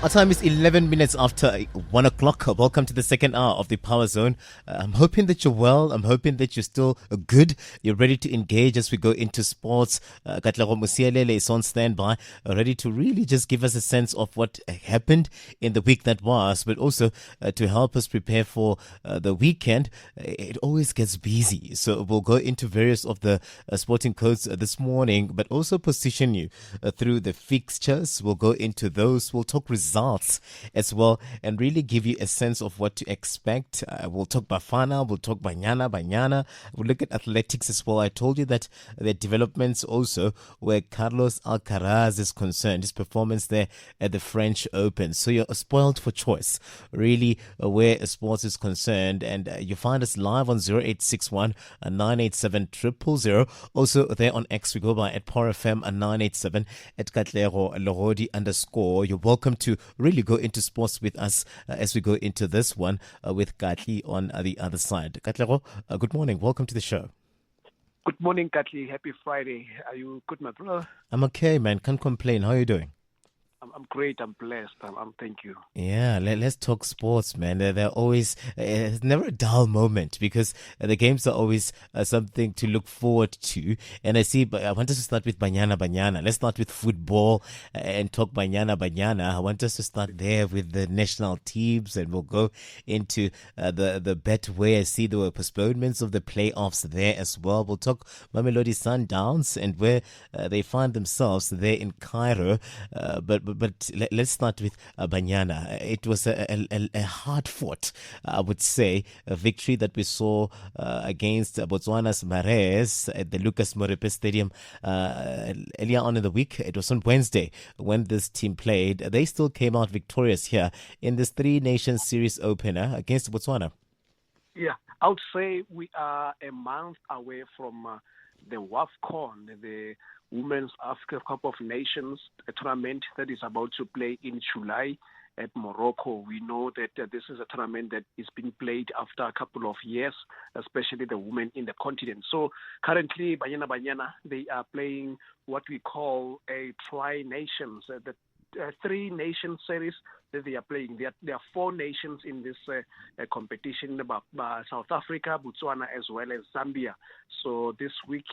Our time is 11 minutes after 1 o'clock. Welcome to the second hour of the Power Zone. I'm hoping that you're well. I'm hoping that you're still good. You're ready to engage as we go into sports. Katlego Musielele is on standby, ready to really just give us a sense of what happened in the week that was, but also to help us prepare for the weekend. It always gets busy. So we'll go into various of the sporting codes this morning, but also position you through the fixtures. We'll go into those. We'll talk results as well and really give you a sense of what to expect. We'll talk Bafana, we'll talk Banyana. We'll look at athletics as well. I told you that the developments also where Carlos Alcaraz is concerned, his performance there at the French Open. So you're spoiled for choice, really, where sports is concerned. And you find us live on 0861 987 000. Also there on X, we go by at Power FM 987 at Katlego Legodi _. You're welcome to really go into sports with us as we go into this one with Katli on the other side. Katlego, good morning. Welcome to the show. Good morning, Katli. Happy Friday. Are you good, my brother? I'm okay, man. Can't complain. How are you doing? I'm great. I'm blessed. Thank you. Yeah, let's talk sports, man. They're always, it's never a dull moment because the games are always something to look forward to. And I want us to start with Banyana. Let's start with football and talk Banyana. I want us to start there with the national teams, and we'll go into the Betway. I see there were postponements of the playoffs there as well. We'll talk Mamelodi Sundowns and where they find themselves there in Cairo. But let's start with Banyana. It was a hard-fought, I would say, a victory that we saw against Botswana's Mares at the Lucas Morepe Stadium earlier on in the week. It was on Wednesday when this team played. They still came out victorious here in this Three Nations Series opener against Botswana. Yeah, I would say we are a month away from the WAFCON, the Women's Africa Cup of Nations, a tournament that is about to play in July at Morocco. We know that this is a tournament that is being played after a couple of years, especially the women in the continent. So currently, Banyana, they are playing what we call a Tri-Nations, the three-nation series that they are playing. There are four nations in this competition, South Africa, Botswana, as well as Zambia. So this week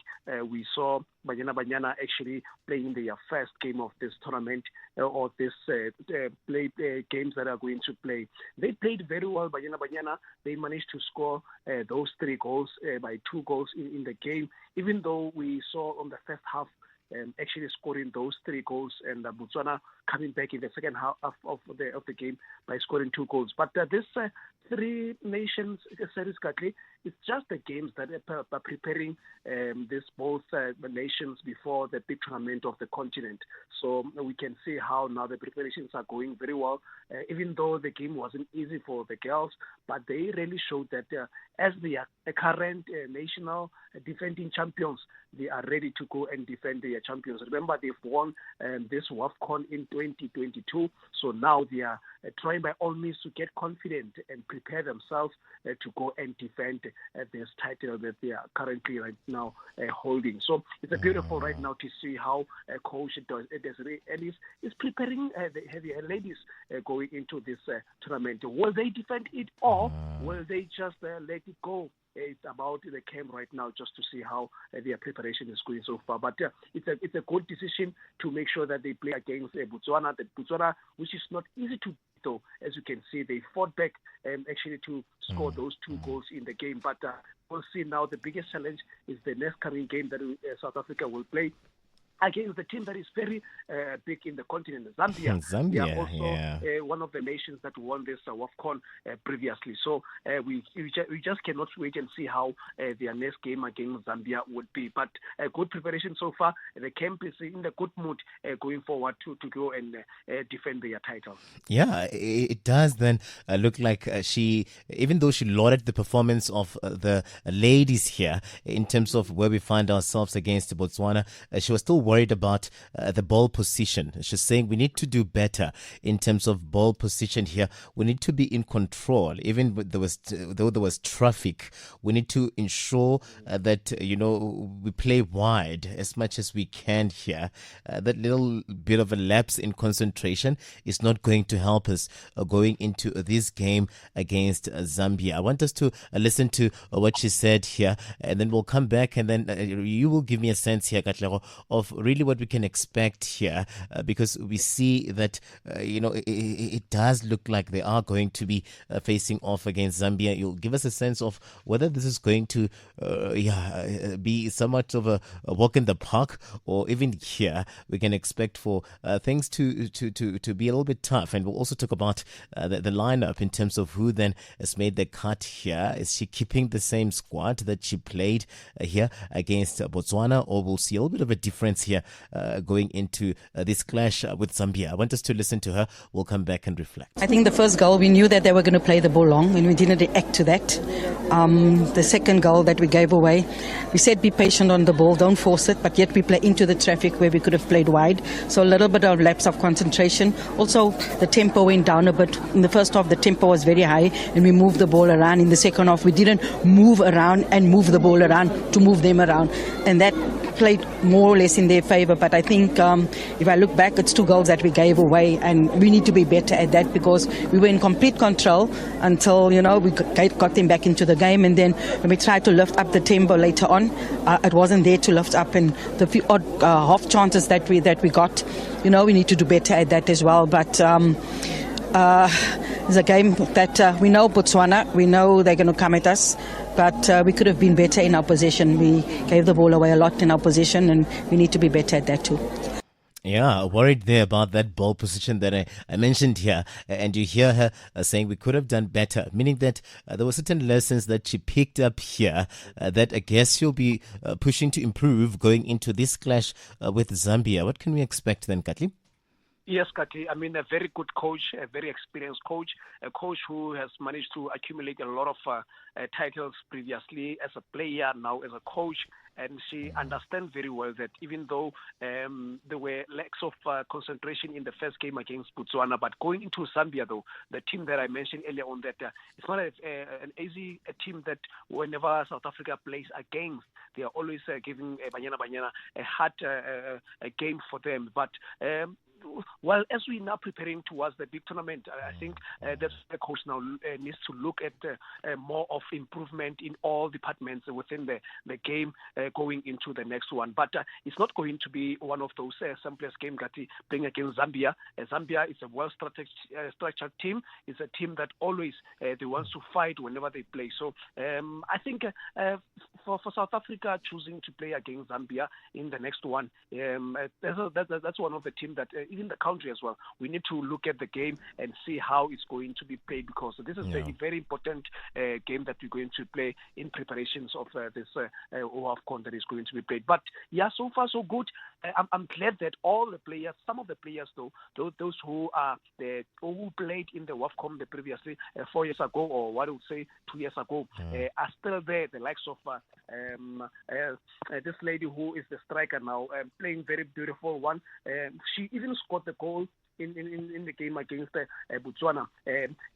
we saw Banyana actually playing their first game of this tournament or this games that are going to play. They played very well, Banyana. They managed to score those 3 goals by 2 goals in the game, even though we saw on the first half actually scoring those 3 goals, and Botswana coming back in the second half of the game by scoring 2 goals. But this Three Nations series, Katli, it's just the games that are preparing these both nations before the big tournament of the continent. So we can see how now the preparations are going very well, even though the game wasn't easy for the girls, but they really showed that as they are current national defending champions, they are ready to go and defend their champions. Remember, they've won this WAFCON in 2022, so now they are trying by all means to get confident and prepare themselves to go and defend this title that they are currently right now holding. So it's a beautiful right now to see how Coach Desiree Ellis is preparing the ladies going into this tournament. Will they defend it, or will they just let it go? It's about the camp right now just to see how their preparation is going so far. But it's a good decision to make sure that they play against Botswana. The Botswana, which is not easy to beat, though. As you can see, they fought back actually to score those 2 goals in the game. But we'll see now. The biggest challenge is the next coming game that South Africa will play against the team that is very big in the continent, Zambia. They are also one of the nations that won this WAFCON previously. So we just cannot wait and see how their next game against Zambia would be. But good preparation so far. The camp is in the good mood going forward to go and defend their title. Yeah, it does then look like even though she lauded the performance of the ladies here in terms of where we find ourselves against Botswana, she was still worried about the ball position. She's saying we need to do better in terms of ball position here. We need to be in control, even though there was traffic. We need to ensure that we play wide as much as we can here. That little bit of a lapse in concentration is not going to help us going into this game against Zambia. I want us to listen to what she said here, and then we'll come back, and then you will give me a sense here, Katlego, of really what we can expect here, because we see that it does look like they are going to be facing off against Zambia. You'll give us a sense of whether this is going to be somewhat of a walk in the park, or even here we can expect for things to be a little bit tough. And we'll also talk about the lineup in terms of who then has made the cut here. Is she keeping the same squad that she played here against Botswana, or we'll see a little bit of a difference here going into this clash with Zambia? I want us to listen to her. We'll come back and reflect. I think the first goal, we knew that they were going to play the ball long, and we didn't react to that. The second goal that we gave away, we said be patient on the ball, don't force it, but yet we play into the traffic where we could have played wide. So a little bit of lapse of concentration. Also, the tempo went down a bit. In the first half, the tempo was very high, and we moved the ball around. In the second half, we didn't move around and move the ball around to move them around. And that played more or less in their favour. But I think if I look back, it's 2 goals that we gave away, and we need to be better at that, because we were in complete control until we got them back into the game. And then when we tried to lift up the tempo later on, it wasn't there to lift up, and the few odd half chances that we got, we need to do better at that as well. But it's a game that we know Botswana, we know they're going to come at us, but we could have been better in our possession. We gave the ball away a lot in our possession, and we need to be better at that too. Yeah, worried there about that ball position that I mentioned here. And you hear her saying we could have done better, meaning that there were certain lessons that she picked up here that I guess she'll be pushing to improve going into this clash with Zambia. What can we expect then, Katli? Yes, Kati. I mean, a very good coach, a very experienced coach, a coach who has managed to accumulate a lot of titles previously as a player, now as a coach. And she understands very well that even though there were lacks of concentration in the first game against Botswana, but going into Zambia, though, the team that I mentioned earlier on, that it's not an easy team that whenever South Africa plays against, they are always giving Banyana a hard game for them. But well, as we now preparing towards the big tournament, I think that the coach now needs to look at more of improvement in all departments within the game going into the next one. But it's not going to be one of those simplest games that playing against Zambia. Zambia is a well-structured team. It's a team that always they want to fight whenever they play. So I think for South Africa choosing to play against Zambia in the next one, that's one of the teams that even the country as well, we need to look at the game and see how it's going to be played, because this is a very important game that we're going to play in preparations of this WAFCON that is going to be played. But yeah, so far so good. I'm glad that all the players, some of the players though, those who played in the WAFCON previously 4 years ago, or what I would say 2 years ago, are still there. The likes of this lady who is the striker now, playing very beautiful one. She even scored the goal in the game against Botswana.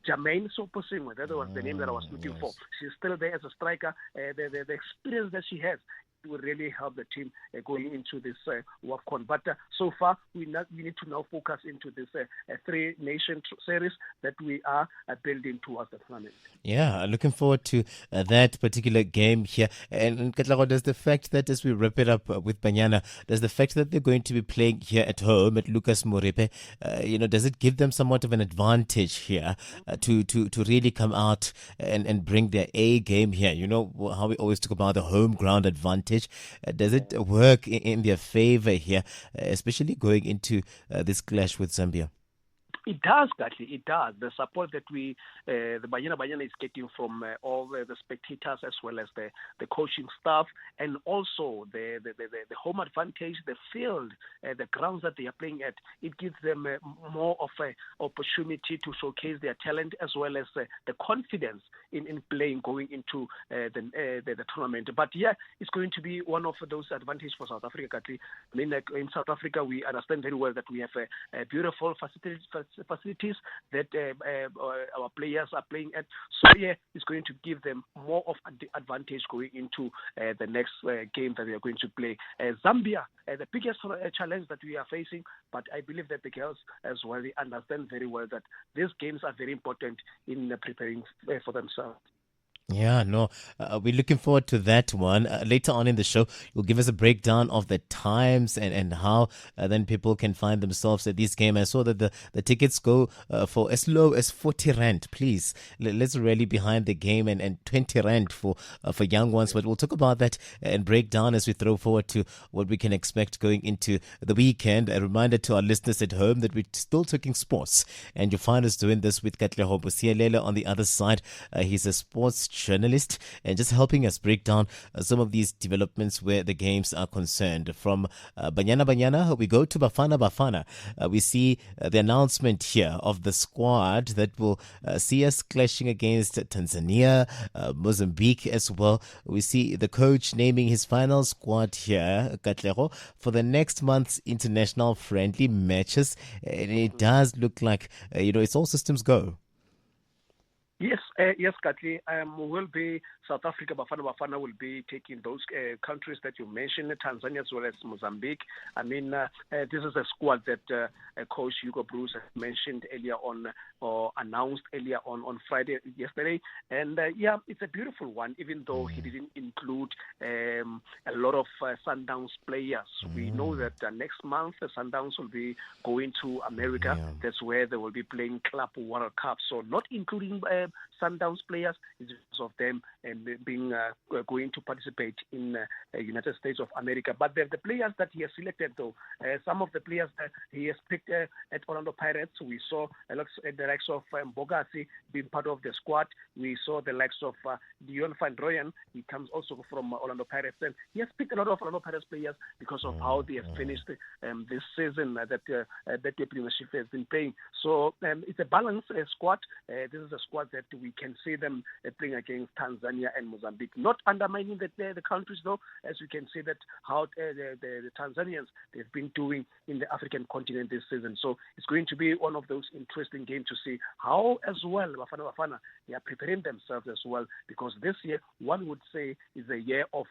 Jermaine Soposingwe, that was the name that I was looking for. She's still there as a striker. The experience that she has will really help the team going into this WAFCON. But so far, we need to now focus into this 3-nation series that we are building towards the tournament. Yeah, looking forward to that particular game here. And Katlego, does the fact that, as we wrap it up with Banyana, does the fact that they're going to be playing here at home at Lucas Morepe, does it give them somewhat of an advantage here to really come out and bring their A game here? You know how we always talk about the home ground advantage. Does it work in their favor here, especially going into this clash with Zambia? It does, Gatli, it does. The support that the Banyana is getting from all the spectators as well as the coaching staff, and also the home advantage, the field, the grounds that they are playing at, it gives them more of an opportunity to showcase their talent as well as the confidence in playing going into the tournament. But yeah, it's going to be one of those advantages for South Africa, Gatli. I mean, like in South Africa, we understand very well that we have a beautiful facilities that our players are playing at. So yeah, it's going to give them more of an advantage going into the next game that we are going to play. Zambia, the biggest challenge that we are facing, but I believe that the girls as well, they understand very well that these games are very important in preparing for themselves. Yeah, no, we're looking forward to that one. Later on in the show, you'll give us a breakdown of the times and how then people can find themselves at this game. I saw that the tickets go for as low as 40 rand. Please, let's rally behind the game, and 20 rand for young ones. But we'll talk about that and break down as we throw forward to what we can expect going into the weekend. A reminder to our listeners at home that we're still talking sports, and you'll find us doing this with Katlego on the other side. He's a sports journalist and just helping us break down some of these developments where the games are concerned. From Banyana, we go to Bafana. We see the announcement here of the squad that will see us clashing against Tanzania, Mozambique as well. We see the coach naming his final squad here, Katlego, for the next month's international friendly matches, and it does look like it's all systems go. Yes, Katli. Will be South Africa. Bafana will be taking those countries that you mentioned, Tanzania as well as Mozambique. I mean, this is a squad that Coach Hugo Bruce mentioned earlier on, or announced earlier on Friday yesterday. And yeah, it's a beautiful one, even though he didn't include a lot of Sundowns players. We know that next month the Sundowns will be going to America. Yeah. That's where they will be playing Club World Cup. So not including Sundowns players, is because of them being going to participate in United States of America. But the players that he has selected, though, some of the players that he has picked at Orlando Pirates, we saw the likes of Bogasi being part of the squad. We saw the likes of Dion van Rooyen. He comes also from Orlando Pirates, and he has picked a lot of Orlando Pirates players because of how they have finished this season that the Premiership has been playing. So it's a balanced squad. This is a squad that we can see them playing against Tanzania and Mozambique, not undermining the countries, though, as we can see that how the Tanzanians, they've been doing in the African continent this season. So it's going to be one of those interesting games to see how as well Bafana they are preparing themselves as well, because this year one would say is the year of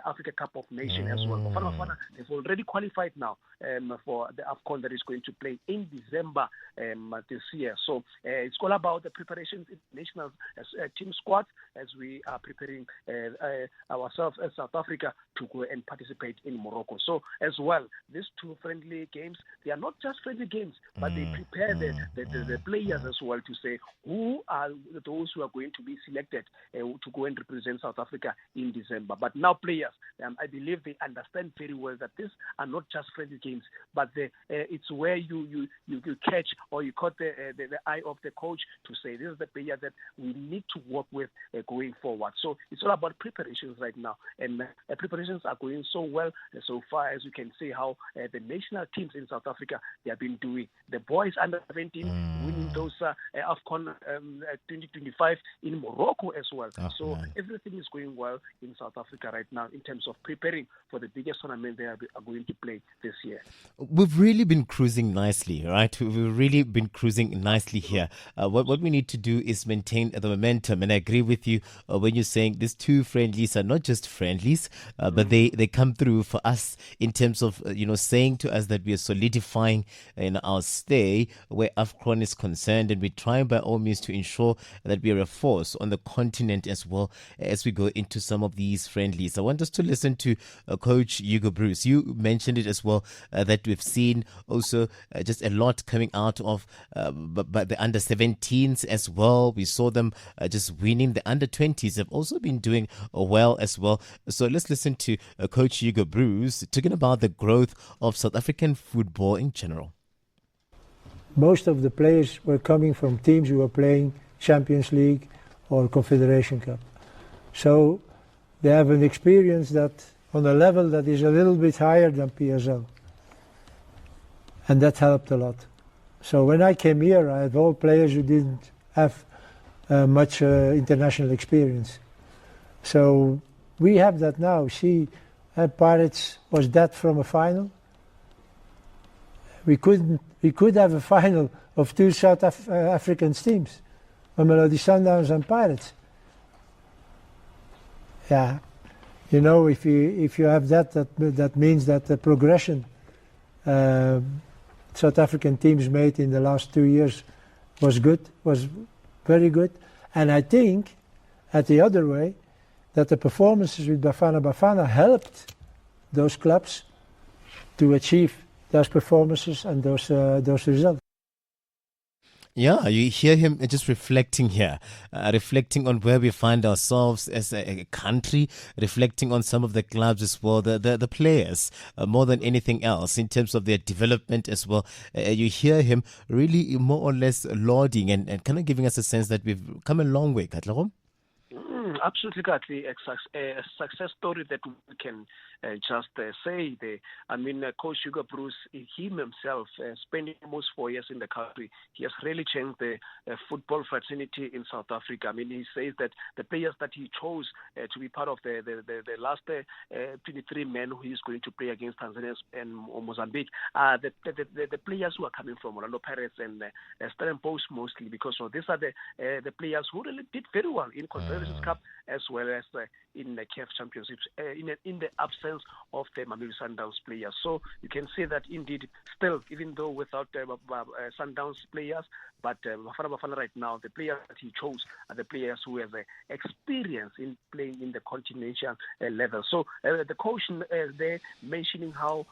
Africa Cup of Nations as well. Bafana they've already qualified now for the AFCON that is going to play in December this year. So it's all about the preparations in national team squads as we are preparing ourselves as South Africa to go and participate in Morocco. So as well, these two friendly games, they are not just friendly games, but they prepare the players as well to say who are those who are going to be selected to go and represent South Africa in December. But now players, I believe they understand very well that these are not just friendly games, but it's where you catch or you caught the eye of the coach to say this is the player that we need to work with going forward. So it's all about preparations right now, and preparations are going so well so far, as you can see how the national teams in South Africa they have been doing. The boys under 17 winning those AFCON 2025 in Morocco as well. So everything is going well in South Africa right now in terms of preparing for the biggest tournament they are going to play this year. We've really been cruising nicely, right? We've really been cruising nicely here. What we need to do is maintain the momentum, and I agree with you when you're saying these two friendlies are not just friendlies, but they come through for us in terms of saying to us that we are solidifying in our stay where AFCON is concerned, and we're trying by all means to ensure that we are a force on the continent as well as we go into some of these friendlies. I want us to listen to Coach Hugo Bruce. You mentioned it as well, that we've seen also just a lot coming out of but the under 17s as well. We saw them just winning. The under 20s have also been doing well as well. So let's listen to Coach Hugo Bruce talking about the growth of South African football in general. most of the players were coming from teams who were playing Champions League or Confederation Cup. So they have an experience that on a level that is a little bit higher than PSL. And that helped a lot. So when I came here, I had all players who didn't have much international experience. So we have that now. See, Pirates was that from a final. We could have a final of two South African teams, Mamelodi Sundowns and Pirates. Yeah, you know, if you have that means that the progression South African teams made in the last 2 years was good, was very good. And I think, at the other way, that the performances with Bafana Bafana helped those clubs to achieve those performances and those results. Yeah, you hear him just reflecting here, reflecting on where we find ourselves as a country, reflecting on some of the clubs as well, the players, more than anything else, in terms of their development as well. You hear him really more or less lauding and kind of giving us a sense that we've come a long way, Katlego. Absolutely, Katli. A success story that we can just say. Coach Hugo Bruce, him himself, spending almost 4 years in the country, he has really changed the football fraternity in South Africa. He says that the players that he chose to be part of the last 23 men who he's going to play against Tanzania and Mozambique are the players who are coming from Orlando Pirates and Stellenbosch mostly, because these are the players who really did very well in Confederations Cup as well as in the CAF Championships, in the absence of the Mamelodi Sundowns players. So you can say that indeed, still, even though without Sundowns players, but Bafana right now, the players that he chose are the players who have experience in playing in the continental level. So the coach there mentioning how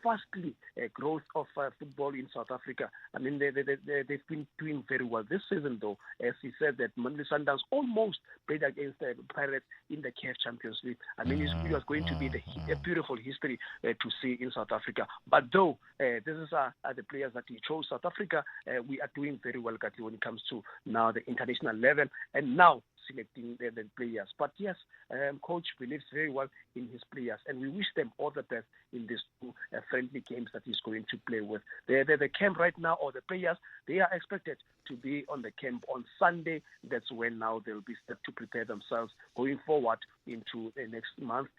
fastly growth of football in South Africa. They've been doing very well this season, though. As he said, that Mamelodi Sundowns almost played against the Pirates in the CAF Champions League. It was going to be a beautiful history to see in South Africa. But though this is the players that he chose, South Africa, we are doing very well when it comes to now the international level and now selecting the players. But yes, coach believes very well in his players, and we wish them all the best in these two friendly games that he's going to play with. The camp right now, or the players, they are expected to be on the camp on Sunday. That's when now they'll be set to prepare themselves going forward into the next month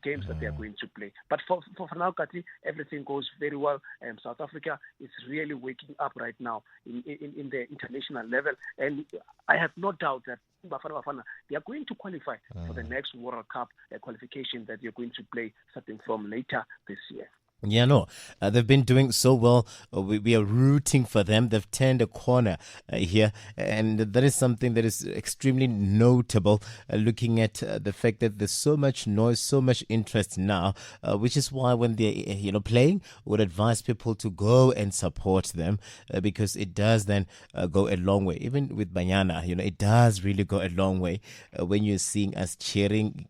games that they are going to play. But for now, Kati, everything goes very well. South Africa is really waking up right now in the international level, and I have no doubt that Bafana, they are going to qualify for the next World Cup qualification that they're going to play starting from later this year. Yeah, no, they've been doing so well. We are rooting for them. They've turned a corner here, and that is something that is extremely notable, looking at the fact that there's so much noise, so much interest now, which is why when they're playing, would advise people to go and support them, because it does then go a long way. Even with Banyana, it does really go a long way when you're seeing us cheering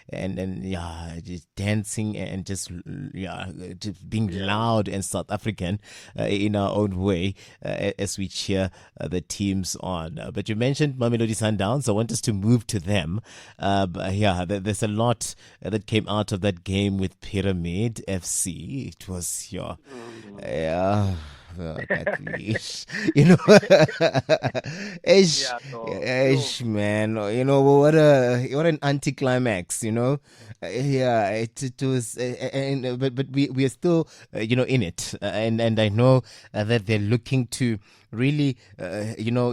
and just dancing and just being loud and South African in our own way as we cheer the teams on. But you mentioned Mamelodi Sundowns. I want us to move to them. There's a lot that came out of that game with Pyramid FC. It was man, what an anticlimax, it was, but we are still, in it, and I know that they're looking to really,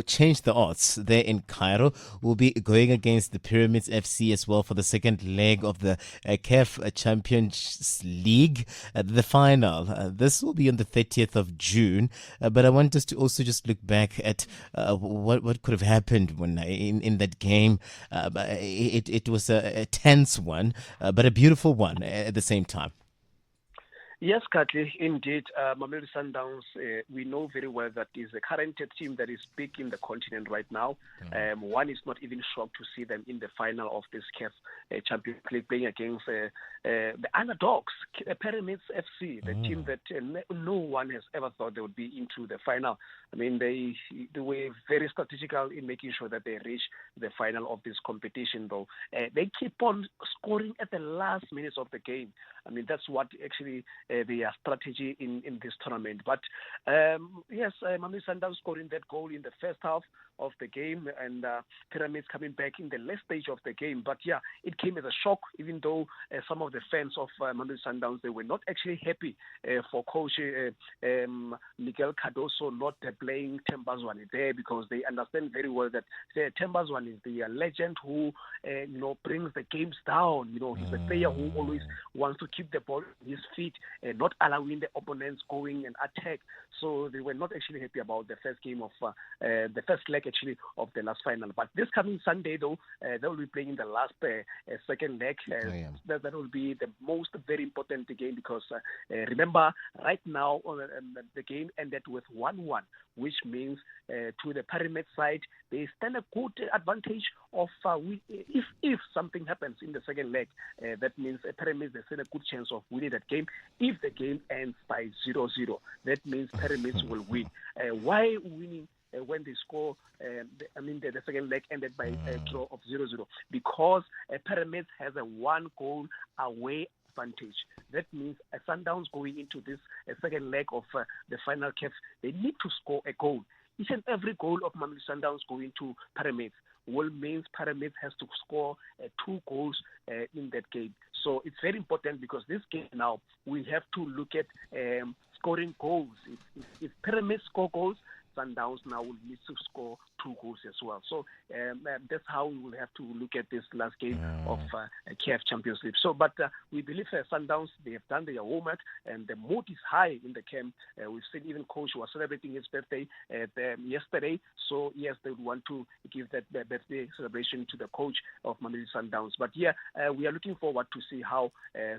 change the odds there in Cairo. We'll be going against the Pyramids FC as well for the second leg of the CAF Champions League, the final. This will be on the 30th of June, but I want us to also just look back at what could have happened when in that game. It was a tense one, but a beautiful one at the same time. Yes, Katli, indeed. Mamelodi Sundowns, we know very well that is the current team that is big in the continent right now. One is not even shocked to see them in the final of this CAF Champions League playing against the underdogs, Pyramids FC, the team that no one has ever thought they would be into the final. I mean, they were very strategical in making sure that they reach the final of this competition, though. They keep on scoring at the last minutes of the game. I mean, that's what actually their strategy in this tournament. But yes, Mamelodi Sundowns scoring that goal in the first half of the game, and Pyramids coming back in the last stage of the game. But yeah, it came as a shock, even though some of the fans of Mamelodi Sundowns, they were not actually happy for coach Miguel Cardoso not playing Tembazwane there, because they understand very well that Tembazwane is the legend who brings the games down. He's a player who always wants to keep the ball on his feet and not allowing the opponents going and attack. So they were not actually happy about the first game of the first leg actually of the last final. But this coming Sunday, though, they will be playing the last second leg. That will be the most very important game, because remember, right now the game ended with 1-1, which means to the Pyramid side, they stand a good advantage of if something happens in the second leg, that means Pyramids, they stand a good chance of winning that game. If the game ends by 0-0, that means Pyramids will win. Why winning when they score? The second leg ended by a draw of 0-0, because Pyramids has a 1-goal away advantage. That means Sundowns going into this second leg of the final CAF, they need to score a goal. Each and every goal of Mamelodi Sundowns going to Pyramids will means Pyramids has to score 2 goals in that game. So it's very important, because this game now, we have to look at scoring goals. If Pyramids score goals, Sundowns now will need to score 2 goals as well. So that's how we will have to look at this last game of CAF Champions League. So, but we believe Sundowns, they have done their homework, and the mood is high in the camp. We've seen even coach was celebrating his birthday yesterday. So yes, they would want to give that birthday celebration to the coach of Mamelodi Sundowns. But yeah, we are looking forward to see how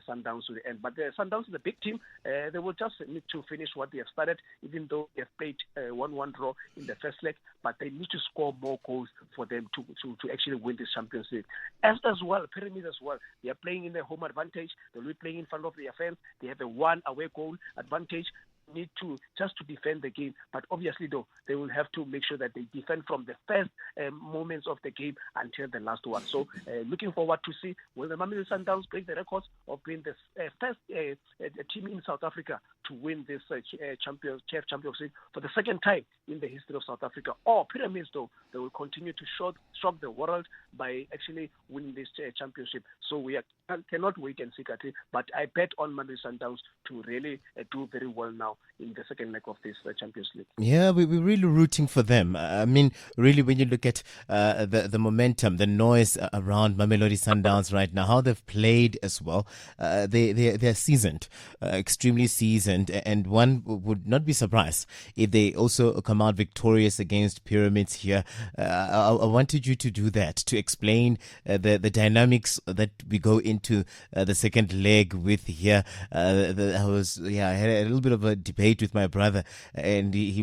Sundowns will end. But Sundowns is a big team. They will just need to finish what they have started, even though they have played 1-1 draw in the first leg, but they need to score more goals for them to actually win this Champions League. As well, Pyramids as well, they are playing in their home advantage. They'll be playing in front of their fans. They have a 1 away goal advantage. Need to just to defend the game, but obviously though they will have to make sure that they defend from the first moments of the game until the last one. So looking forward to see will the Mamelodi Sundowns break the records of being the first team in South Africa to win this CAF Champions League for the second time in the history of South Africa, or Pyramids though they will continue to shock the world by actually winning this championship. So we cannot wait and see, but I bet on Mamelodi Sundowns to really do very well now in the second leg of this Champions League. Yeah, we're really rooting for them. I mean, really, when you look at the momentum, the noise around Mamelodi Sundowns right now, how they've played as well, they're seasoned, extremely seasoned, and one would not be surprised if they also come out victorious against Pyramids here. I wanted you to do that, to explain the dynamics that we go into the second leg with here. I had a little bit of a debate with my brother, and he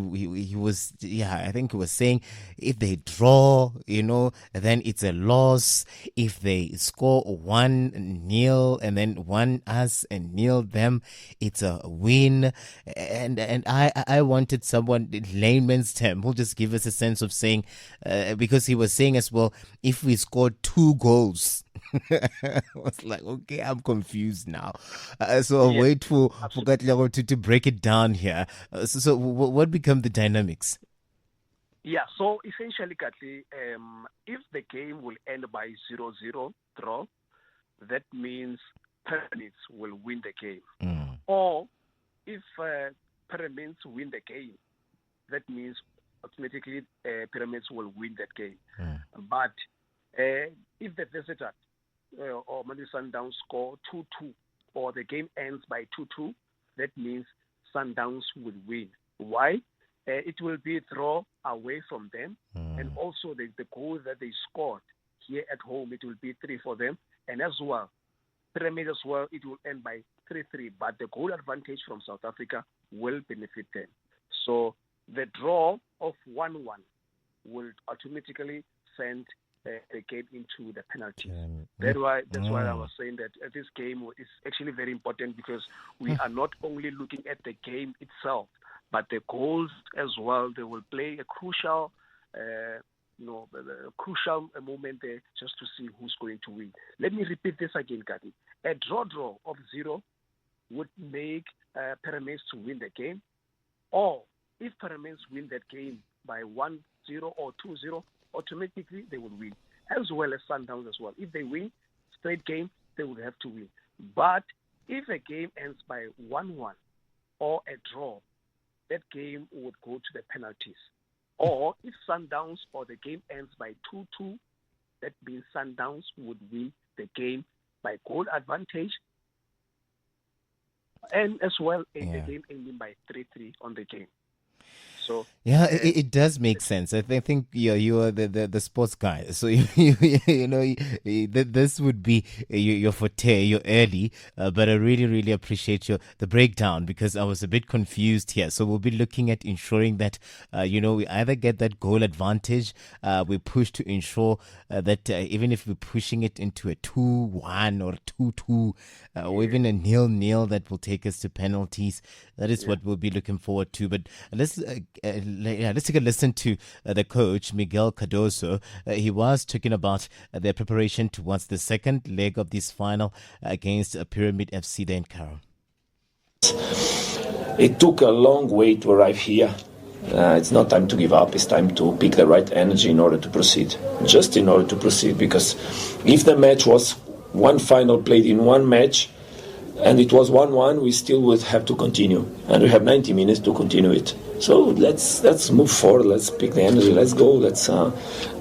was, I think he was saying if they draw, then it's a loss. If they score 1-0 and then 1 us and 0 them, it's a win. And I wanted someone in layman's term who'll just give us a sense of saying, because he was saying as well, if we score 2 goals, I was like, okay, I'm confused now. So I'll wait for Katlego to break it down here. So what become the dynamics? Yeah, so essentially, Katli, if the game will end by 0-0 draw, that means Pyramids will win the game. Or if Pyramids win the game, that means automatically Pyramids will win that game. But if the visitor or Mamelodi Sundowns score 2-2, or the game ends by 2-2, that means Sundowns will win. Why? It will be a draw away from them, and also the goal that they scored here at home, it will be 3 for them, and as well, Pyramid as well, it will end by 3-3, but the goal advantage from South Africa will benefit them. So the draw of 1-1 will automatically send the game into the penalties. That's why I was saying that this game is actually very important, because we are not only looking at the game itself, but the goals as well. They will play a crucial crucial moment there, just to see who's going to win. Let me repeat this again, Kati. A draw of 0 would make Pyramids to win the game, or if Pyramids win that game by 1-0 or 2-0, automatically they will win, as well as Sundowns as well. If they win straight game, they will have to win. But if a game ends by 1-1 or a draw, that game would go to the penalties. Or if Sundowns or the game ends by 2-2, that means Sundowns would win the game by goal advantage, and as well the game ending by 3-3 on the game. So it does make sense. I think you are the sports guy, so you know this would be your forte, your early. But I really appreciate the breakdown, because I was a bit confused here. So we'll be looking at ensuring that we either get that goal advantage, we push to ensure that even if we're pushing it into a 2-1 or 2-2, or even a 0-0, that will take us to penalties. That is what we'll be looking forward to. But let's take a listen to the coach, Miguel Cardoso. He was talking about their preparation towards the second leg of this final against Pyramid FC there in Cairo. It took a long way to arrive here. It's not time to give up. It's time to pick the right energy in order to proceed. Just in order to proceed, because if the match was one final played in one match, and it was 1-1, we still would have to continue. And we have 90 minutes to continue it. So let's move forward. Let's pick the energy. Let's go.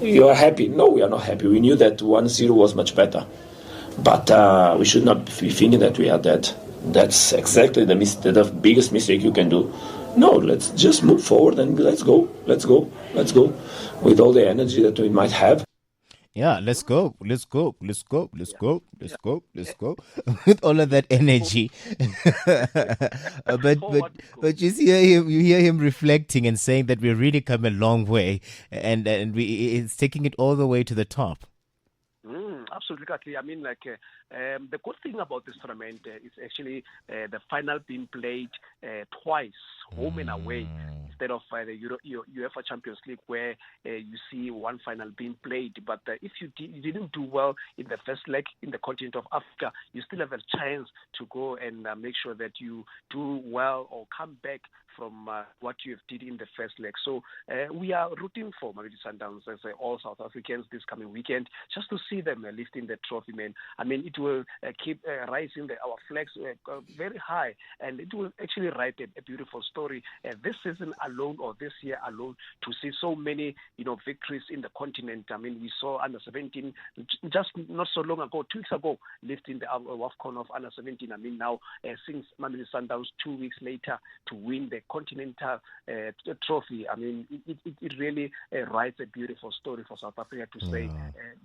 You are happy? No, we are not happy. We knew that 1-0 was much better. But we should not be thinking that we are dead. That's exactly the biggest mistake you can do. No, let's just move forward and let's go. Let's go with all the energy that we might have. Yeah, let's go with all of that energy. but you hear him reflecting and saying that we've really come a long way, and it's taking it all the way to the top. Absolutely, Katlego. I mean, the good thing about this tournament is actually the final being played twice, home and away, instead of the UEFA Champions League, where you see one final being played. But if you didn't do well in the first leg in the continent of Africa, you still have a chance to go and make sure that you do well or come back from what you have did in the first leg. So we are rooting for Mamelodi Sundowns as all South Africans this coming weekend, just to see them lifting the trophy, man. I mean, it will keep rising our flags very high, and it will actually write a beautiful story this season alone, or this year alone, to see so many victories in the continent. I mean, we saw under 17 just not so long ago, 2 weeks ago, lifting the WAFCON of under 17. I mean, now since Mamelodi Sundowns 2 weeks later to win the continental trophy. I mean, it really writes a beautiful story for South Africa to say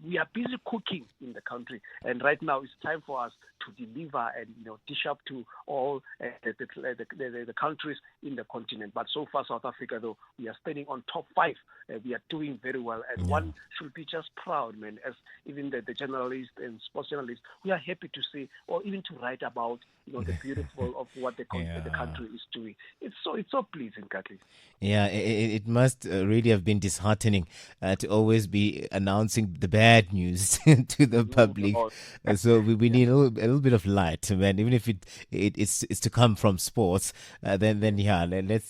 we are busy cooking in the country, and right now it's time for us to deliver and dish up to all the countries in the continent. But so far, South Africa, though, we are standing on top 5. We are doing very well, and one should be just proud, man. As even the journalists and sports journalists, we are happy to see, or even to write about the beautiful of what the country is doing. It's so pleasing, Katlego. Yeah, it must really have been disheartening to always be announcing the bad news to the public. So we need a little bit of light, man. Even if it's to come from sports, then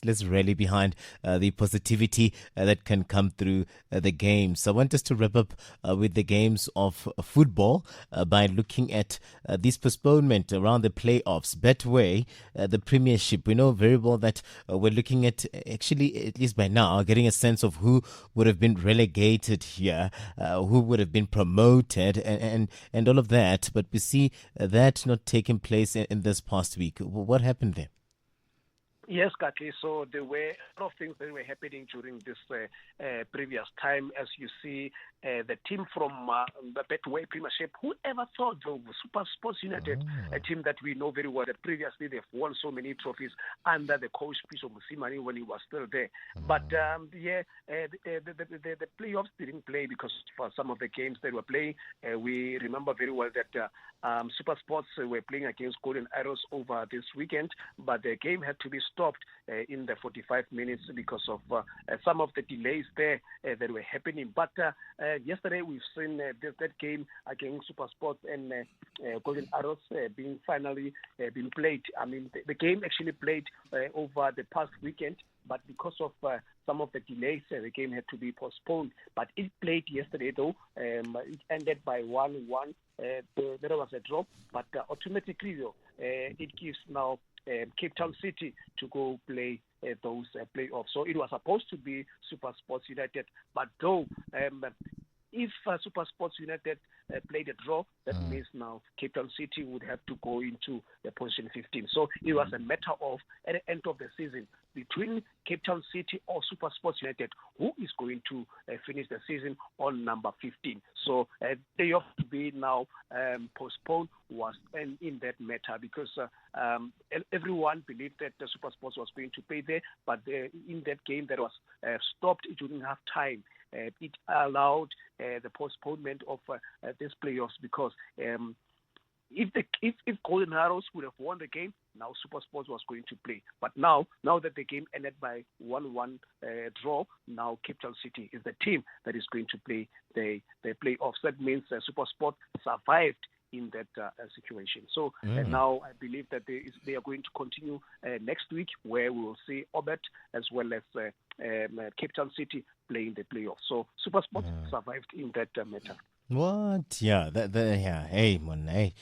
let's rally behind the positivity that can come through the games. So I want us to wrap up with the games of football by looking at this postponement around the playoffs. Betway, the Premiership. We know very well that we're looking at, actually, at least by now, getting a sense of who would have been relegated here, who would have been promoted, and all of that. But we see that not taking place in this past week. What happened there? Yes, Katli. So there were a lot of things that were happening during this previous time. As you see, the team from the Betway Premiership, whoever thought of Super Sports United, a team that we know very well, that previously they've won so many trophies under the coach Piso Musimani when he was still there. But the playoffs didn't play because for some of the games they were playing, we remember very well that Super Sports were playing against Golden Arrows over this weekend, but the game had to be stopped in the 45 minutes because of some of the delays there that were happening. But yesterday we've seen that game against Super Sports and Golden Arrows being finally been played. I mean, the game actually played over the past weekend, but because of some of the delays, the game had to be postponed. But it played yesterday, though. It ended by 1-1. There was a draw, but automatically, though, it gives now Cape Town City to go play those playoffs. So it was supposed to be Super Sports United, but though if Super Sports United played a draw, that means now Cape Town City would have to go into the position 15. So it was a matter of, at the end of the season, between Cape Town City or Super Sports United, who is going to finish the season on number 15. So playoff to be now postponed was in that matter because everyone believed that the Super Sports was going to play there, but in that game that was stopped, it didn't have time. It allowed the postponement of these playoffs because if Golden Arrows would have won the game, now Super Sports was going to play. But now that the game ended by 1-1 draw, now Cape Town City is the team that is going to play the playoffs. That means Super Sports survived in that situation. So now I believe that they are going to continue next week, where we will see Obet as well as Cape Town City playing the playoffs. So Super Sports survived in that matter. What? Yeah, yeah. Hey, mon, hey.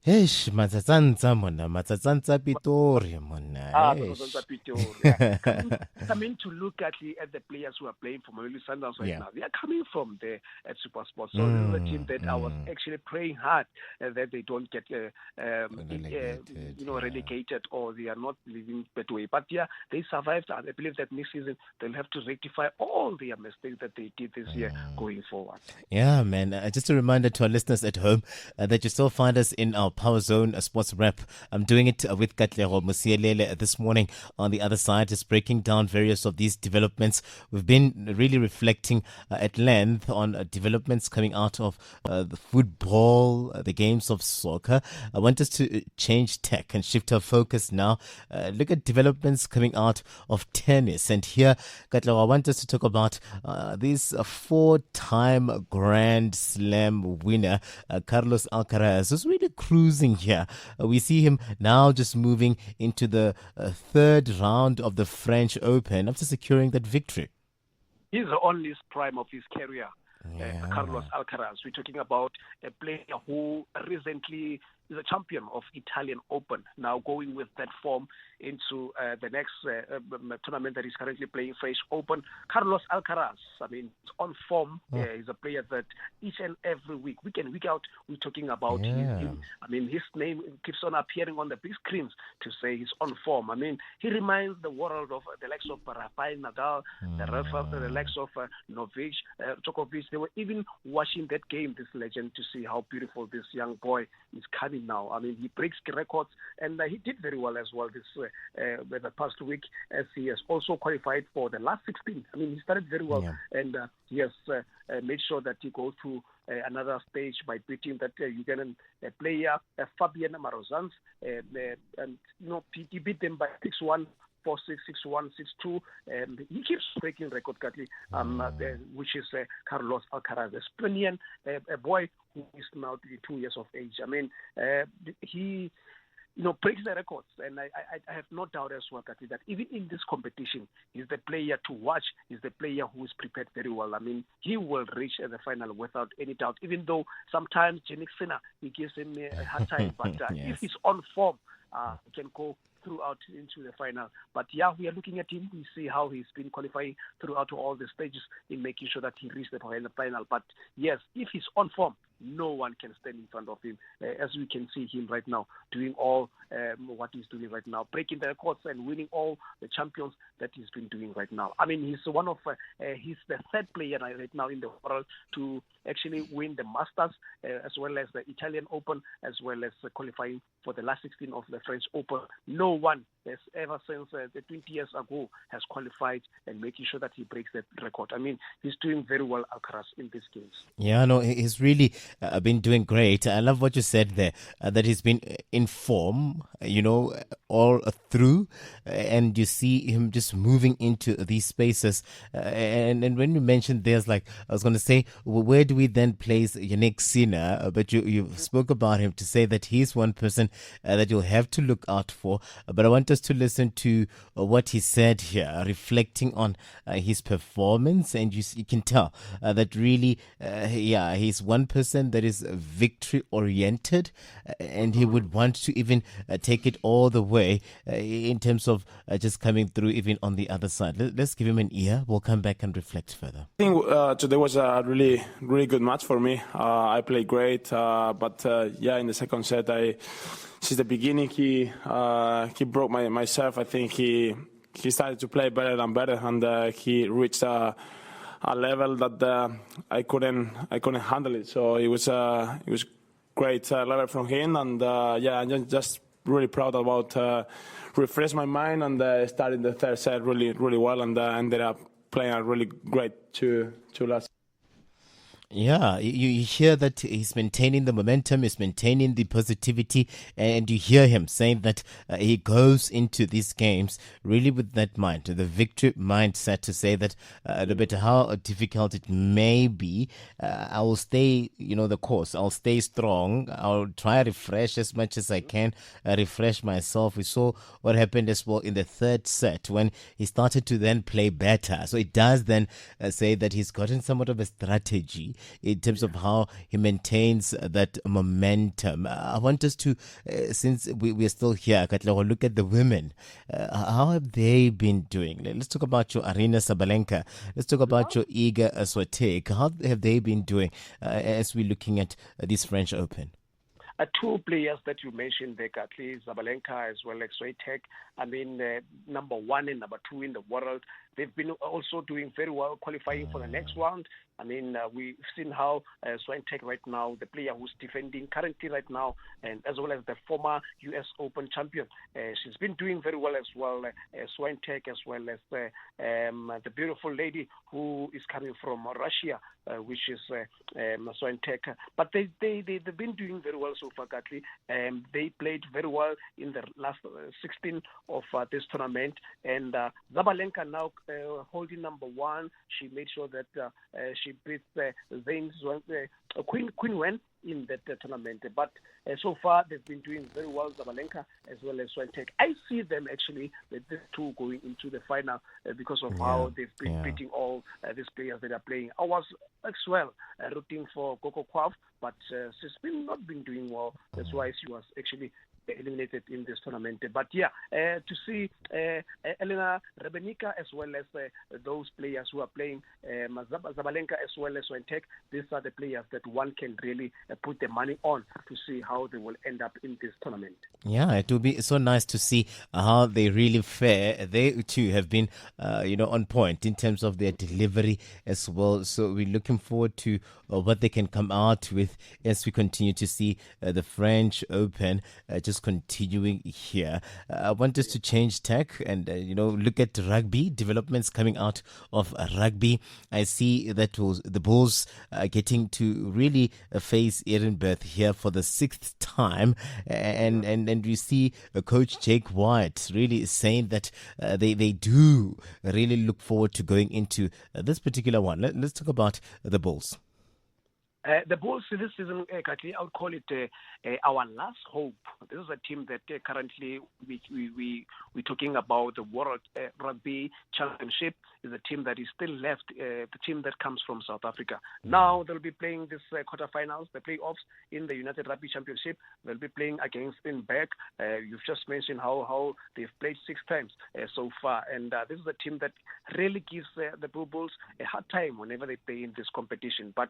Eish, matsatsantsa mona, matsatsantsa Pitori mona. Coming to look at the players who are playing for Mamelodi Sundowns right now, they are coming from there at Super Sports. So this is a team that I was actually praying hard that they don't get relegated or they are not living that way. But yeah, they survived, and I believe that next season they'll have to rectify all their mistakes that they did this year going forward. Yeah, man. Just a reminder to our listeners at home that you still find us in our Power Zone Sports Wrap. I'm doing it with Katlego this morning on the other side, just breaking down various of these developments. We've been really reflecting at length on developments coming out of the football, the games of soccer. I want us to change tack and shift our focus now. Look at developments coming out of tennis. And here, Katlego, I want us to talk about this four-time Grand Slam winner, Carlos Alcaraz, who's really cruising here. We see him now just moving into the third round of the French Open after securing that victory. He's on his prime of his career, Carlos Alcaraz. We're talking about a player who recently is a champion of Italian Open, now going with that form into the next tournament that he's currently playing, French Open. Carlos Alcaraz, I mean, on form. He's a player that each and every week in, week out, we're talking about him. I mean, his name keeps on appearing on the big screens to say he's on form. I mean, he reminds the world of the likes of Rafael Nadal, the likes of Novak Djokovic. They were even watching that game, this legend, to see how beautiful this young boy is coming now. I mean, he breaks records, and he did very well as well this the past week, as he has also qualified for the last 16. I mean, he started very well, and he has made sure that he goes to another stage by beating that Ugandan player, Fabian Marozans, and he beat them by 6-1. 4-6, 6-1, 6-2, and he keeps breaking record, which is Carlos Alcaraz, a Spaniard, a boy who is now 22 years of age. I mean, he breaks the records, and I have no doubt as well that even in this competition, he's the player to watch. He's the player who is prepared very well. I mean, he will reach the final without any doubt, even though sometimes Jannik Sinner, he gives him a hard time, but if he's on form, he can go throughout into the final. But yeah, we are looking at him. We see how he's been qualifying throughout all the stages in making sure that he reaches the final. But yes, if he's on form, no one can stand in front of him. As we can see him right now, doing all what he's doing right now, breaking the records and winning all the champions that he's been doing right now. I mean, he's one of he's the third player right now in the world to actually win the Masters, as well as the Italian Open, as well as qualifying for the last 16 of the French Open. No one has ever since the 20 years ago has qualified and making sure that he breaks that record. I mean, he's doing very well, Alcaraz, in these games. Yeah, no, he's really been doing great. I love what you said there, that he's been in form, all through, and you see him just moving into these spaces. And when you mentioned there's I was going to say, well, where do we then place Yannick Sinner? But you spoke about him to say that he's one person that you'll have to look out for. But I want us to listen to what he said here, reflecting on his performance. And you can tell that really, he's one person that is victory oriented, and he would want to even take it all the way in terms of just coming through even on the other side. Let's give him an ear. We'll come back and reflect further. I think today was a really, really good match for me. I played great, but in the second set, since the beginning, he broke my serve. I think he started to play better and better, and he reached a level that I couldn't handle it. So it was great level from him, and I'm just really proud about refresh my mind and starting the third set really, really well, and ended up playing a really great two last. Yeah, you hear that he's maintaining the momentum, he's maintaining the positivity, and you hear him saying that he goes into these games really with that mind, the victory mindset, to say that no matter how difficult it may be, I will stay, the course. I'll stay strong. I'll try to refresh as much as I can, refresh myself. We saw what happened as well in the third set when he started to then play better. So it does then say that he's gotten somewhat of a strategy in terms of how he maintains that momentum. I want us to, since we're still here, Katlego, look at the women. How have they been doing? Let's talk about your Aryna Sabalenka. Let's talk about your Iga Swiatek. How have they been doing as we're looking at this French Open? Two players that you mentioned there, Katlego, Sabalenka as well as Swiatek. I mean, number one and number two in the world. They've been also doing very well qualifying for the next round. I mean, we've seen how Swiatek right now, the player who's defending currently right now, and as well as the former U.S. Open champion. She's been doing very well as well, Swiatek, as well as the beautiful lady who is coming from Russia, which is Swiatek. But they've been doing very well so far, Gatli. They played very well in the last 16 of this tournament. And Sabalenka now holding number one. She made sure that she beat Queen Wen in that tournament. But so far, they've been doing very well, Sabalenka as well as Swiatek. I see them actually, the two going into the final because of how they've been beating all these players that are playing. I was as well rooting for Coco Gauff, but she's not been doing well. That's why she was actually eliminated in this tournament. But to see Elena Rebenica as well as those players who are playing Sabalenka as well as Swiatek, these are the players that one can really put the money on to see how they will end up in this tournament. Yeah, it will be so nice to see how they really fare. They too have been, on point in terms of their delivery as well. So we're looking forward to what they can come out with as we continue to see the French Open just continuing here. I want us to change tack and, look at rugby, developments coming out of rugby. I see that the Bulls are getting to really face Edinburgh here for the sixth time. And we see Coach Jake White really saying that they do really look forward to going into this particular one. Let's talk about the Bulls. The Bulls this season, I would call it our last hope. This is a team that currently we're talking about the World Rugby Championship. Is a team that is still left, the team that comes from South Africa. Now they'll be playing this quarterfinals, the playoffs in the United Rugby Championship. They'll be playing against Edinburgh. You've just mentioned how they've played 6 times so far, and this is a team that really gives the Blue Bulls a hard time whenever they play in this competition. But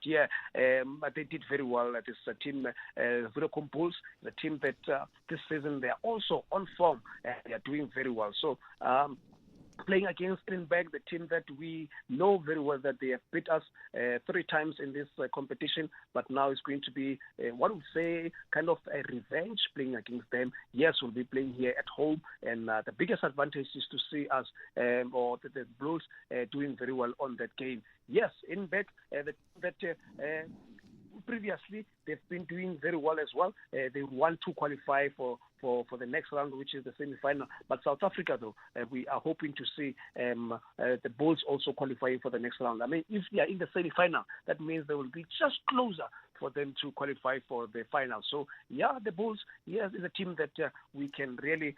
but they did very well. This team, Vodacom Bulls, the team that this season they are also on form. They are doing very well. So playing against Edinburgh, the team that we know very well that they have beat us 3 times in this competition, but now it's going to be, what would say, kind of a revenge playing against them. Yes, we'll be playing here at home, and the biggest advantage is to see us, or the Blues, doing very well on that game. Yes, Edinburgh, previously they've been doing very well as well. They want to qualify for the next round, which is the semi-final. But South Africa, though, we are hoping to see the Bulls also qualifying for the next round. I mean, if they are in the semi-final, that means they will be just closer for them to qualify for the final. So, yeah, the Bulls, yes, is a team that we can really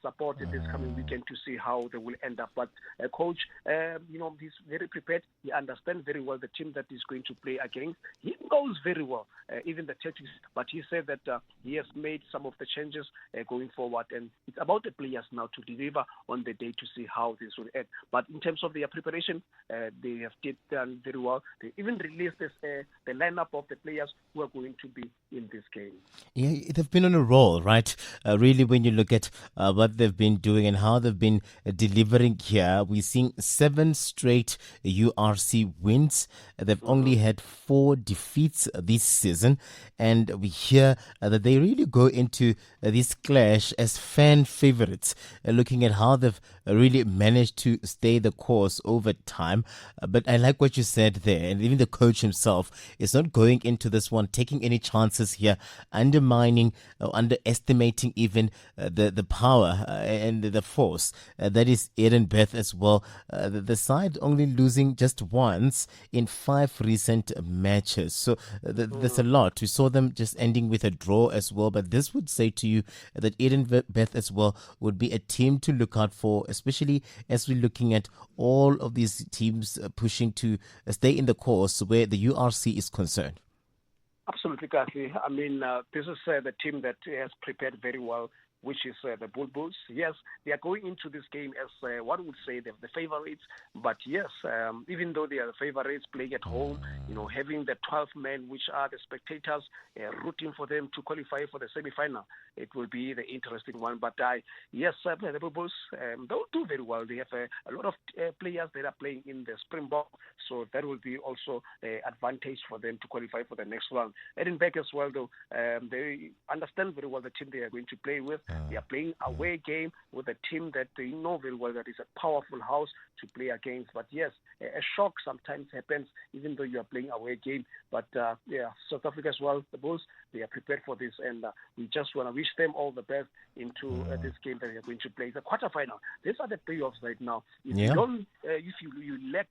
support in this coming weekend to see how they will end up. But coach, he's very prepared. He understands very well the team that he's going to play against. He knows very well even the tactics, but he said that he has made some of the changes going forward, and it's about the players now to deliver on the day to see how this will end. But in terms of their preparation, they have done very well. They even released the lineup of the players who are going to be in this game. Yeah, they've been on a roll, right? Really, when you look at what they've been doing and how they've been delivering here, we're seeing 7 straight URC wins. They've only had 4 defeats this season, and we hear that they really go into this clash as fan favorites, looking at how they've really managed to stay the course over time. But I like what you said there, and even the coach himself is not going into this one taking any chances here, undermining or underestimating even the power and the force that is Eden Beth as well. The side only losing just once in 5 recent matches, so there's a lot. We saw them just ending with a draw as well, but this would say to you that Eden Beth as well would be a team to look out for, especially as we're looking at all of these teams pushing to stay in the course where the URC is concerned. Absolutely, Kathy. I mean, this is the team that has prepared very well, which is the Bulls. Yes, they are going into this game as what would say the favorites. But yes, even though they are the favorites playing at home, having the 12 men, which are the spectators, rooting for them to qualify for the semi-final, it will be the interesting one. But yes, the Bulls, they'll do very well. They have a lot of players that are playing in the Springbok, so that will be also an advantage for them to qualify for the next round. Edinburgh as well, though, they understand very well the team they are going to play with. They are playing away game with a team that they know very well that is a powerful house to play against. But yes, a shock sometimes happens even though you are playing away game. But South Africa as well, the Bulls, they are prepared for this, and we just want to wish them all the best into this game that they are going to play. The quarterfinal. These are the playoffs right now. If you don't, if you lack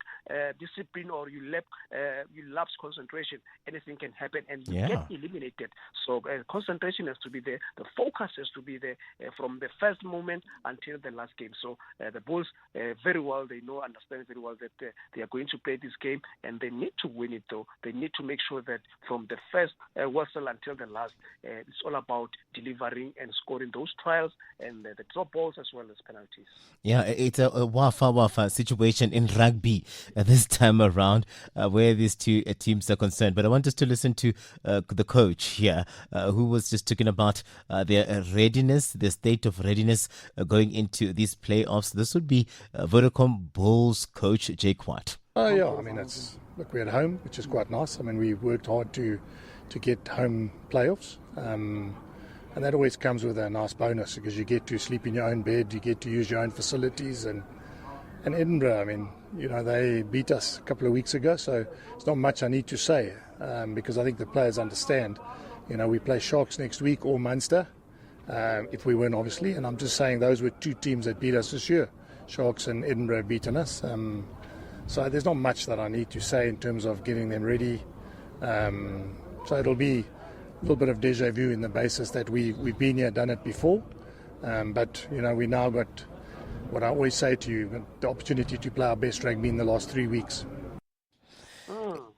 discipline or you lapse concentration, anything can happen and you get eliminated. So concentration has to be there. The focus has to be there from the first moment until the last game. So the Bulls, very well, they understand very well that they are going to play this game, and they need to win it, though. They need to make sure that from the first whistle until the last, it's all about delivering and scoring those trials and the drop balls as well as penalties. Yeah, it's a wafa situation in rugby this time around where these two teams are concerned. But I want us to listen to the coach here who was just talking about their readiness, the state of readiness going into these playoffs. This would be Vodacom Bulls coach Jake White. Yeah, I mean, we're at home, which is quite nice. I mean, we worked hard to get home playoffs, and that always comes with a nice bonus because you get to sleep in your own bed, you get to use your own facilities, and Edinburgh, I mean, they beat us a couple of weeks ago, so it's not much I need to say because I think the players understand. We play Sharks next week or Munster, if we win, obviously, and I'm just saying those were 2 teams that beat us this year. Sharks and Edinburgh have beaten us. So there's not much that I need to say in terms of getting them ready. So it'll be a little bit of deja vu in the basis that we've been here, done it before. But, we now got what I always say to you, the opportunity to play our best rugby in the last 3 weeks.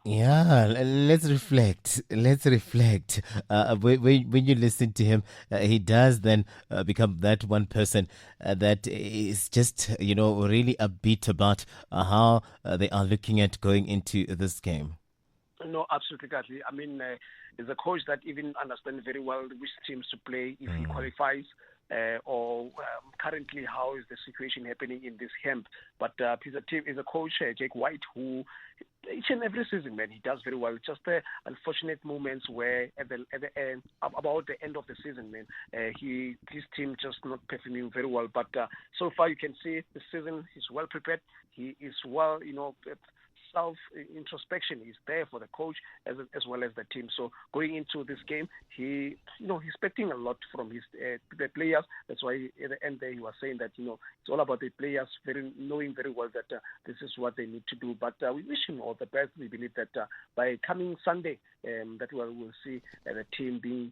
Yeah, let's reflect. When you listen to him, he does then become that one person that is just, really upbeat about how they are looking at going into this game. No, absolutely, Kathy. I mean, he's a coach that even understands very well which teams to play if he qualifies, or currently how is the situation happening in this camp. But he's a coach, Jake White, who each and every season, man, he does very well. Just the unfortunate moments where at the end, about the end of the season, man, his team just not performing very well. But so far, you can see the season he's well prepared. He is well, self-introspection is there for the coach as well as the team. So going into this game, he's expecting a lot from the players. That's why at the end there he was saying that it's all about the players knowing very well that this is what they need to do. But we wish him all the best. We believe that by coming Sunday, that we'll see the team being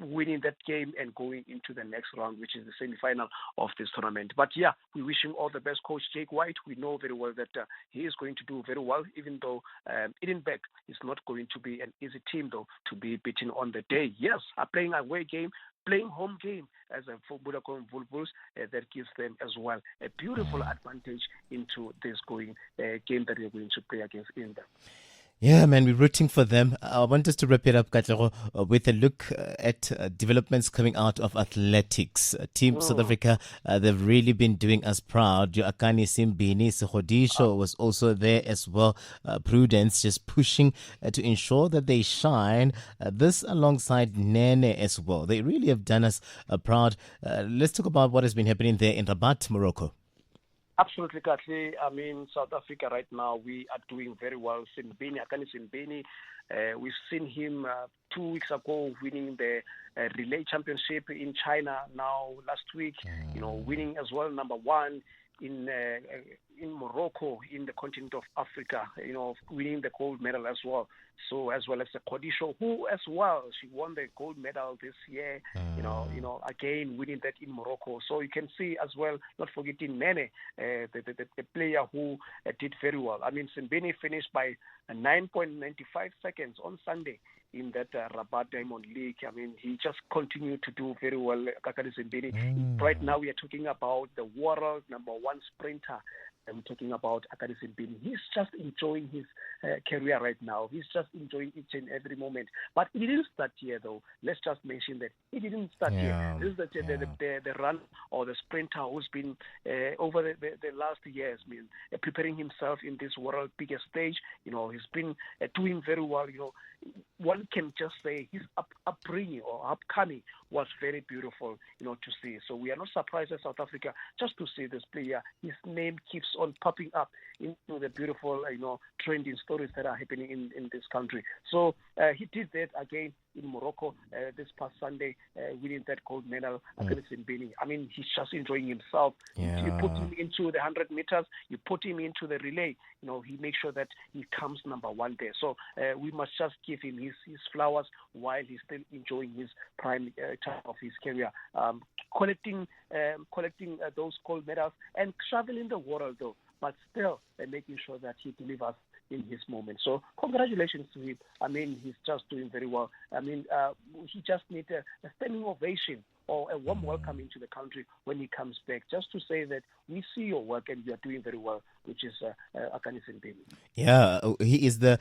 winning that game and going into the next round, which is the semi-final of this tournament. But yeah, we wish him all the best, Coach Jake White. We know very well that he is going to do very well, even though Edinburgh is not going to be an easy team, though, to be beaten on the day. Yes, playing away game, playing home game as a Vodacom Bulls, that gives them as well a beautiful advantage into this game that they're going to play against Edinburgh. Yeah, man, we're rooting for them. I want us to wrap it up, Katlego, with a look at developments coming out of athletics. Team South Africa, they've really been doing us proud. Your Akani Simbini, Segodisho was also there as well. Prudence just pushing to ensure that they shine. This alongside Nene as well. They really have done us proud. Let's talk about what has been happening there in Rabat, Morocco. Absolutely, Katli. I mean, South Africa right now, we are doing very well. Akani Simbini, we've seen him 2 weeks ago winning the relay championship in China. Now, last week, winning as well, number one in Morocco, in the continent of Africa, winning the gold medal as well. So as well as the Kodisho, who as well, she won the gold medal this year, again winning that in Morocco. So you can see as well, not forgetting Nene, the player who did very well. I mean, Simbini finished by 9.95 seconds on Sunday in that Rabat Diamond League. I mean, he just continued to do very well, Kakari Simbini. Right now, we are talking about the world number one sprinter. I'm talking about Akani Simbini. He's just enjoying his career right now. He's just enjoying each and every moment. But it didn't start here, though. Let's just mention that it didn't start here. This is the run or the sprinter who's been over the last years, preparing himself in this world biggest stage. He's been doing very well. One can just say his upbringing or upcoming was very beautiful, to see. So we are not surprised as South Africa just to see this player. His name keeps on popping up into the beautiful, trending stories that are happening in this country. So he did that again in Morocco this past Sunday, winning that gold medal against Simbini. I mean, he's just enjoying himself. Yeah. You put him into the 100 meters, you put him into the relay, he makes sure that he comes number one there. So we must just give him his flowers while he's still enjoying his prime time of his career, collecting those gold medals and traveling the world, though, but still making sure that he delivers in his moment. So congratulations to him. I mean, he's just doing very well. I mean, he just needs a standing ovation or a warm welcome into the country when he comes back, just to say that we see your work and you are doing very well, which is Akani Simbini. Yeah, he is the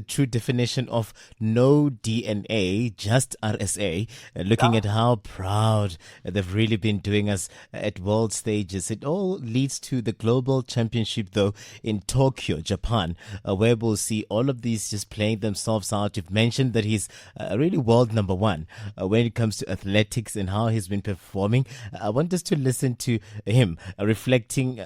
true definition of no DNA, just RSA. Looking at how proud they've really been doing us at world stages. It all leads to the global championship, though, in Tokyo, Japan, where we'll see all of these just playing themselves out. You've mentioned that he's really world number one when it comes to athletics and how he's been performing. I want us to listen to him reflecting,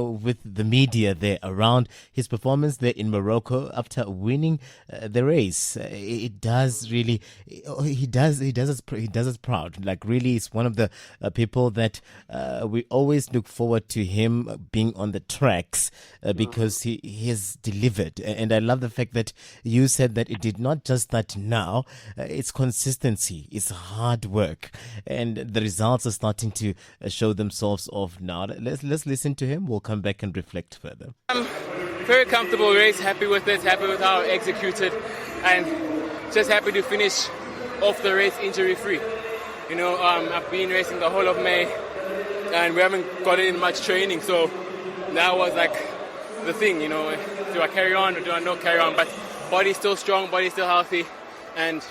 with the media there around his performance there in Morocco after winning the race. It does really, he does us proud. Like, really, he's one of the people that we always look forward to him being on the tracks because he has delivered. And I love the fact that you said that it did not just that now, it's consistency, it's hard work, and the results are starting to show themselves off now. Let's listen to him. We'll come back and reflect further. Very comfortable race, happy with it, happy with how I executed, and just happy to finish off the race injury-free. I've been racing the whole of May, and we haven't gotten in much training, so that was like the thing, do I carry on or do I not carry on? But body's still strong, body's still healthy, and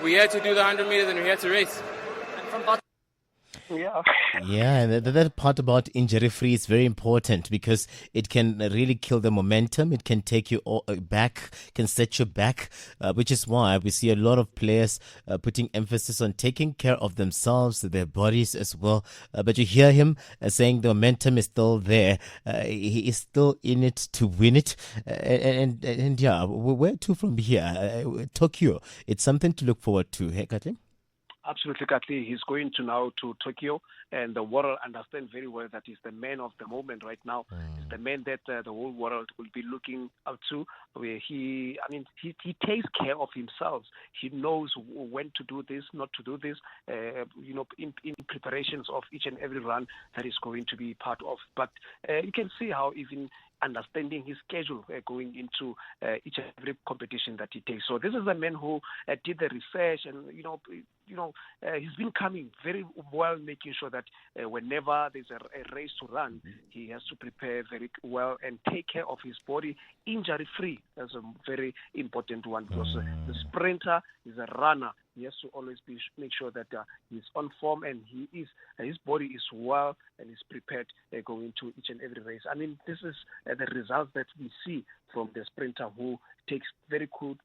we're here to do the 100 meters and we're here to race. Yeah. Yeah, and that part about injury-free is very important because it can really kill the momentum. It can take you back, can set you back, which is why we see a lot of players putting emphasis on taking care of themselves, their bodies as well. But you hear him saying the momentum is still there. He is still in it to win it. And yeah, where to from here? Tokyo, it's something to look forward to. Hey, Katlego? Absolutely, Katli. He's going to now to Tokyo, and the world understands very well that he's the man of the moment right now. He's the man that the whole world will be looking up to. Where he takes care of himself. He knows when to do this, not to do this. In preparations of each and every run that he's going to be part of. But you can see how even understanding his schedule going into each and every competition that he takes. So this is a man who did the research, and he's been coming very well, making sure that whenever there's a race to run, he has to prepare very well and take care of his body injury-free. That's a very important one because the sprinter is a runner. He has to always make sure that he's on form and his body is well and is prepared going to each and every race. I mean, this is the results that we see from the sprinter who takes very good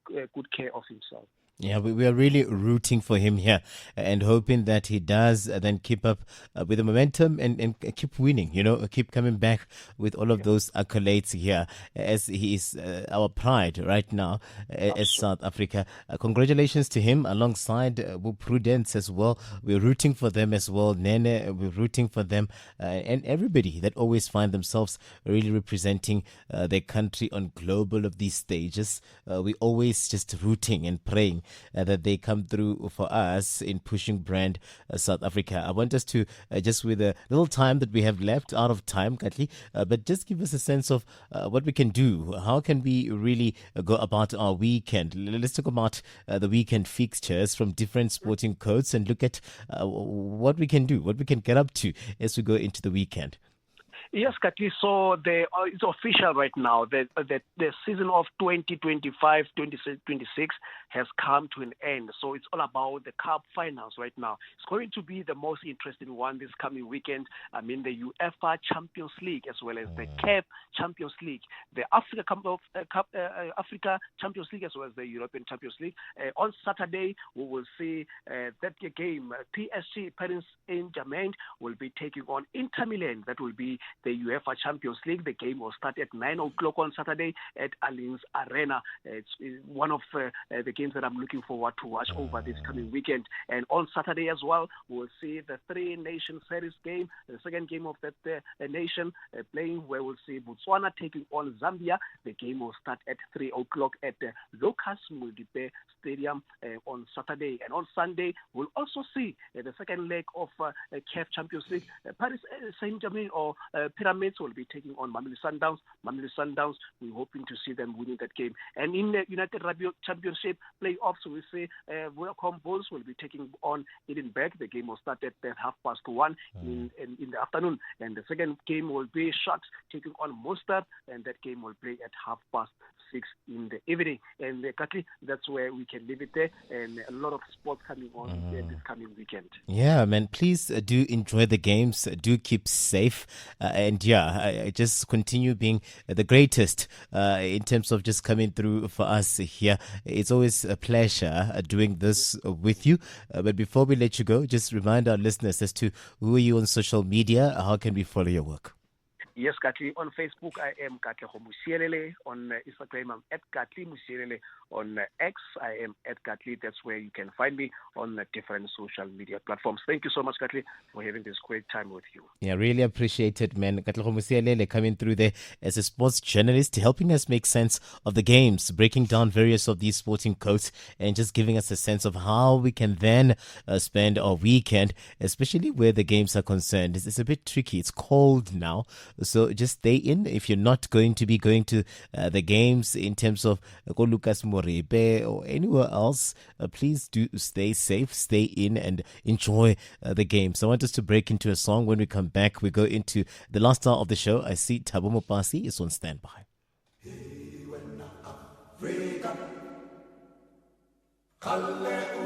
care of himself. Yeah, we are really rooting for him here and hoping that he does then keep up with the momentum and keep winning, keep coming back with all of those accolades here as he is our pride right now as South Africa. Congratulations to him alongside Prudence as well. We're rooting for them as well. Nene, we're rooting for them and everybody that always find themselves really representing their country on global of these stages. We always just rooting and praying that they come through for us in pushing brand South Africa. I want us to, just with a little time that we have left, out of time, Katli, but just give us a sense of what we can do. How can we really go about our weekend? Let's talk about the weekend fixtures from different sporting codes and look at what we can do, what we can get up to as we go into the weekend. Yes, Katli. So it's official right now that the season of 2025-2026 has come to an end. So it's all about the Cup finals right now. It's going to be the most interesting one this coming weekend. I mean, the UEFA Champions League as well as the CAF Champions League, the Africa Champions League as well as the European Champions League. On Saturday, we will see that game. PSG, Paris Saint-Germain, will be taking on Inter Milan. That will be the UEFA Champions League. The game will start at 9 o'clock on Saturday at Allianz Arena. It's one of the games that I'm looking forward to watch over this coming weekend. And on Saturday as well, we'll see the Three Nations Series game, the second game of that nation playing, where we'll see Botswana taking on Zambia. The game will start at 3 o'clock at the Lucas Mudipe Stadium on Saturday. And on Sunday, we'll also see the second leg of CAF Champions League. Paris Saint-Germain or Pyramids will be taking on Mamelodi Sundowns. Mamelodi Sundowns, we're hoping to see them winning that game. And in the United Rugby Championship playoffs, we say Welcome Bulls will be taking on Edinburgh. The game will start at 1:30 in the afternoon. And the second game will be Sharks taking on Munster, and that game will play at 6:30 in the evening. And Katli, that's where we can leave it there. And a lot of sports coming on this coming weekend. Yeah, man, please do enjoy the games. Do keep safe. And I just continue being the greatest in terms of just coming through for us here. It's always a pleasure doing this with you. But before we let you go, just remind our listeners as to who are you on social media. How can we follow your work? Yes, Katli. On Facebook, I am Katlego Musielele. On Instagram, I'm at Katli Musielele. On X, I am at Katli. That's where you can find me on different social media platforms. Thank you so much, Katli, for having this great time with you. Yeah, really appreciate it, man. Katlego Musielele coming through there as a sports journalist, helping us make sense of the games, breaking down various of these sporting codes, and just giving us a sense of how we can then spend our weekend, especially where the games are concerned. It's a bit tricky. It's cold now. So just stay in. If you're not going to be going to the games in terms of Lucas Morebe or anywhere else, please do stay safe, stay in and enjoy the games. I want us to break into a song. When we come back, we go into the last hour of the show. I see Thabo Mopasi is on standby. Hey, when Africa, Katlego.